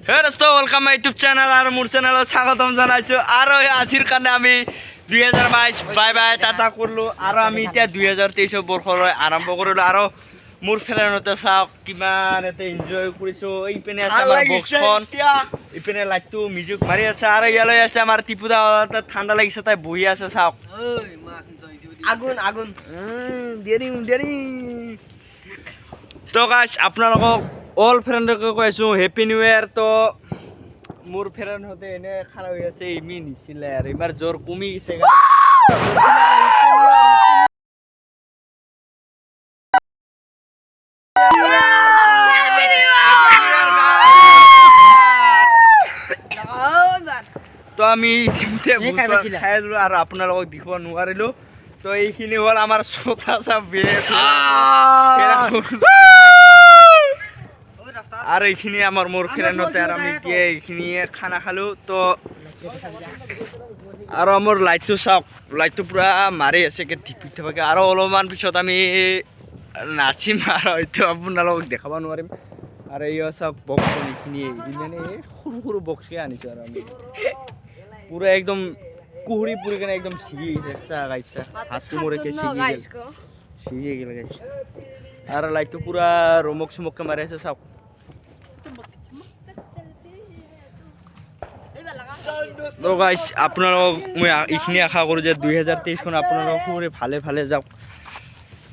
হে দোস্ত welcome my YouTube channel R মোৰ চ্যানেলত স্বাগতম জানাইছো আৰ আজিৰ কাৰণে আমি 2022 বাই বাই টাটা কৰলো আৰ আমি এতিয়া 2023 বৰ্ষলৈ আৰম্ভ কৰিলো আৰু মোৰ ফ্ৰেণ্ডতে চাওক কিমান এতে এনজয় কৰিছো এইপিনে আছে আমাৰ বক্সখন এইপিনে লাইটটো মিউজিক মাৰি আছে আৰু ইয়ালৈ আছে আমাৰ টিপুদা ঠাণ্ডা লাগিছে তাই বহি আছে চাওক আগুন আগুন দেৰি তো গাইস আপোনালোকক অল ফ্ৰেণ্ডকে কৈছো হ্যাপি নিউ ইয়াৰ তো মোৰ ফ্ৰেণ্ড হতে এনে খাৰা হৈ আছে ইমি নিছিলে আৰু এবাৰ জোৰ কমি গৈছে তো আমি খাই দিলো আৰু আপোনালোকক দেখিব নোৱাৰিলো তো এইখিনি হ'ল আমাৰ চোতা চা আর এইখিনি আমার মোর ফ্রেন্ডতে আর আমি দিয়ে এইখিনি খানা খালো তো আর আমার লাইটটো চাওক লাইটটো পুরা মারি আছে কে টিপি থাকে আর অলপমান পিছত আমি নাচিম আর হয়তো আপোনালোকক দেখাব নোৱাৰিম আৰ এই চাওক বক্স এইখিনি মানে সৰু সৰু বক্সকে আনিছো আৰ আমি পুৰা একদম কুহুৰি পুৰি কেনে একদম ছিগি গেছে গাইছে হাসি মোরে কে ছিগি গেল গাইছে আর লাইটটো পুরা রমক চমককে মারি আছে চাওক তো গাইস আপোনালোক মই এইখিনি আশা কৰো যে 2023 খন আপোনালোক পুৰে ভালে ভালে যাওক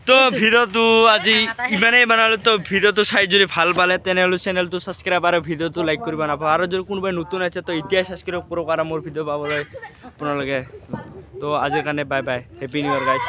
তো ভিডিওটো আজি ইমানেই বানালো তো ভিডিওটো চাই যদি ভাল পালে তেনেহলে চেনেলটো সাবস্ক্রাইব আৰু ভিডিওটো লাইক কৰিব নাপাহৰিব আৰু যদি কোনোবাই নতুন আছে তো এতিয়াই সাবস্ক্ৰাইব কৰক আৰু মোৰ ভিডিও পাবলৈ আপোনালোকে তো আজিৰ কাৰণে বাই বাই হ্যাপি নিউ ইয়াৰ গাইস